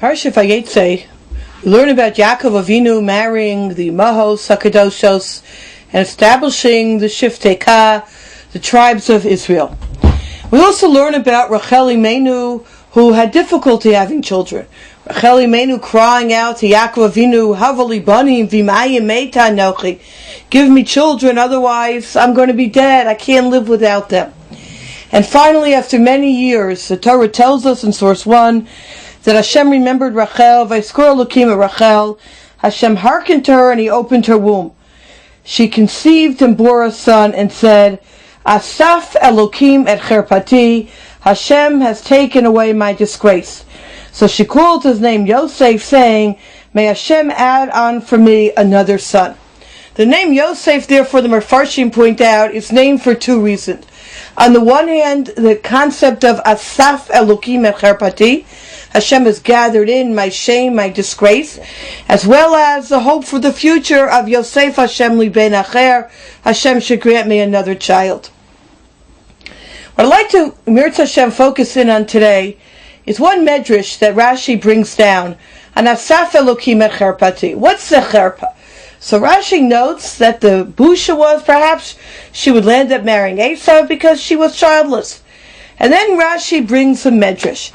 Parshat Vayetzei, we learn about Yaakov Avinu marrying the Mahos Hakadoshos and establishing the Shiftei Ka, the tribes of Israel. We also learn about Rachel Imenu, who had difficulty having children. Rachel Imenu crying out to Yaakov Avinu, Havali banim v'mayim meita anochi, give me children, otherwise I'm going to be dead. I can't live without them. And finally, after many years, the Torah tells us in source 1 that Hashem remembered Rachel, Vayskor Elokim at Rachel. Hashem hearkened to her and he opened her womb. She conceived and bore a son and said, Asaf Elokim et Cherpati, Hashem has taken away my disgrace. So she called his name Yosef, saying, may Hashem add on for me another son. The name Yosef, therefore, the Mefarshim point out, is named for two reasons. On the one hand, the concept of Asaf Elokim et Cherpati, Hashem has gathered in my shame, my disgrace, as well as the hope for the future of Yosef Hashem li ben acher, Hashem should grant me another child. What I'd like to, Mirz Hashem, focus in on today is one medrash that Rashi brings down, on Asaf Elokim et Cherpati. What's the Cherpa? So Rashi notes that the busha was perhaps she would land up marrying Esau because she was childless. And then Rashi brings a medrash.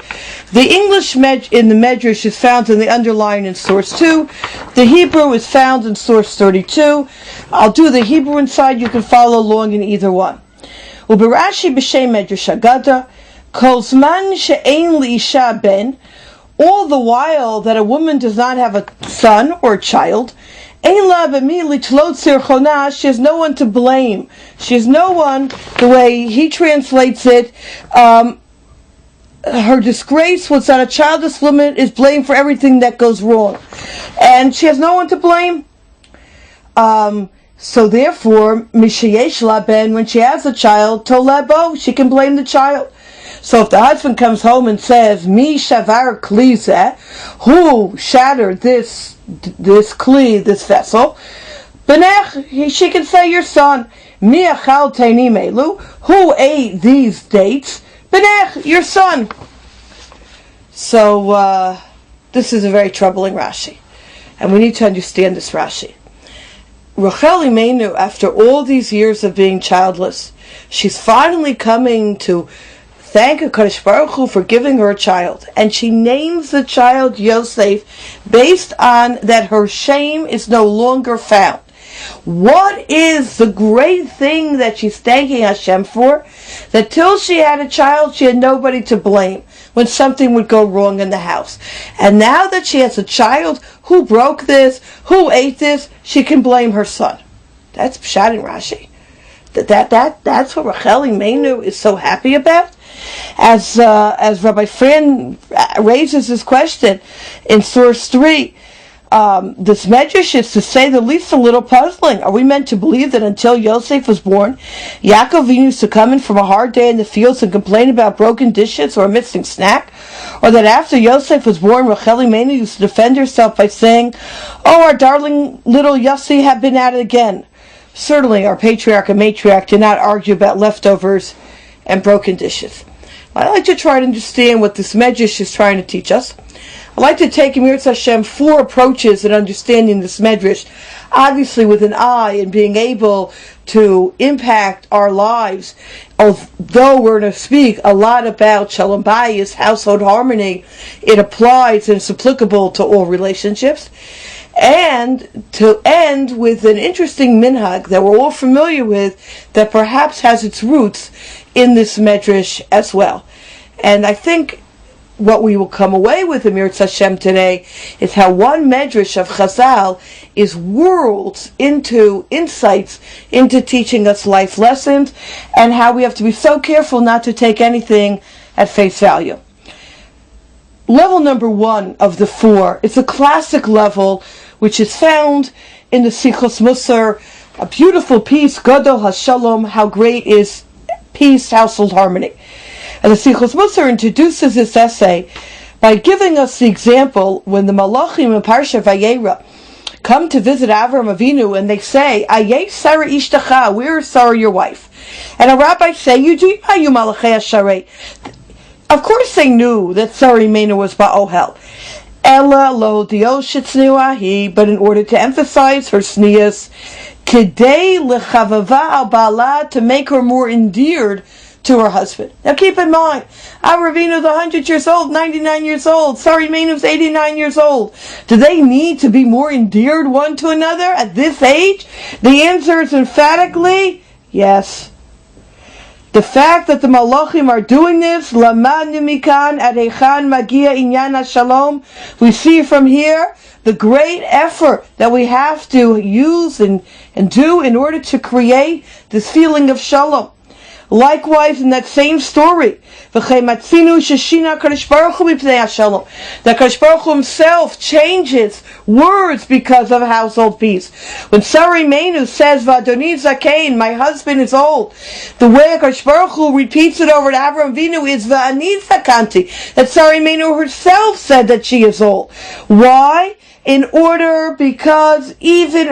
The English in the medrash is found in the underline in source 2. The Hebrew is found in source 32. I'll do the Hebrew inside. You can follow along in either one. Uberashi b'shem medrash agada kol zman she'ein li'isha ben, all the while that a woman does not have a son or a child, she has no one to blame. She has no one, the way he translates it, her disgrace was that a childless woman is blamed for everything that goes wrong. And she has no one to blame. So therefore, Mishayesh Laben, when she has a child, Tolabo, she can blame the child. So if the husband comes home and says, Mi shavar klize, who shattered this kli, this vessel, Benech, she can say, your son. Mi achal teinim elu, who ate these dates, Benech, your son. So this is a very troubling Rashi, and we need to understand this Rashi. Rachel Imenu, after all these years of being childless, she's finally coming to thank HaKadosh Baruch Hu for giving her a child. And she names the child Yosef based on that her shame is no longer found. What is the great thing that she's thanking Hashem for? That till she had a child, she had nobody to blame when something would go wrong in the house. And now that she has a child, who broke this, who ate this, she can blame her son. That's Pshat in Rashi. That's what Rachel Imenu is so happy about. As Rabbi Fran raises this question in source 3, this medrash is, to say the least, a little puzzling. Are we meant to believe that until Yosef was born, Yaakov used to come in from a hard day in the fields and complain about broken dishes or a missing snack? Or that after Yosef was born, Rachel Imenu used to defend herself by saying, oh, our darling little Yossi have been at it again? Certainly our patriarch and matriarch did not argue about leftovers and broken dishes. I'd like to try to understand what this medrash is trying to teach us. I'd like to take, Mirz Hashem, 4 approaches in understanding this medrash, obviously with an eye and being able to impact our lives. Although we're going to speak a lot about Shalom Bayis, household harmony, it applies and it's applicable to all relationships. And to end with an interesting minhag that we're all familiar with, that perhaps has its roots in this medrash as well. And I think what we will come away with in Mirz Hashem today is how one medrash of Chazal is worlds into insights into teaching us life lessons, and how we have to be so careful not to take anything at face value. Level number 1 of the 4 is a classic level which is found in the Sichos Musar, a beautiful piece, Gadol HaShalom, how great is peace, household harmony. And the Sichos Musar introduces this essay by giving us the example when the Malachim in Parshat Vayera come to visit Avram Avinu and they say, Ayeh Sarah Ishtacha, where is Sarah your wife? And a rabbi say, you Malachei Asharei. Of course they knew that Sarah Imenu was Ba'ohel. Ella lo dioshitznuahi, but in order to emphasize her sneas, today lechavava al bala, to make her more endeared to her husband. Now keep in mind, Avravinu's 100 years old, 99 years old, Sari Menu's 89 years old. Do they need to be more endeared one to another at this age? The answer is emphatically yes. The fact that the Malachim are doing this, Lamanu mikan adechan magia inyan shalom, we see from here the great effort that we have to use and do in order to create this feeling of shalom. Likewise, in that same story, that Kadosh Baruch Hu himself changes words because of household peace. When Sari Menu says, Vadoni Zakein, my husband is old, the way Kadosh Baruch Hu repeats it over to Avraham Avinu is Va'ani Zakanti, that Sari Menu herself said that she is old. Why? Because even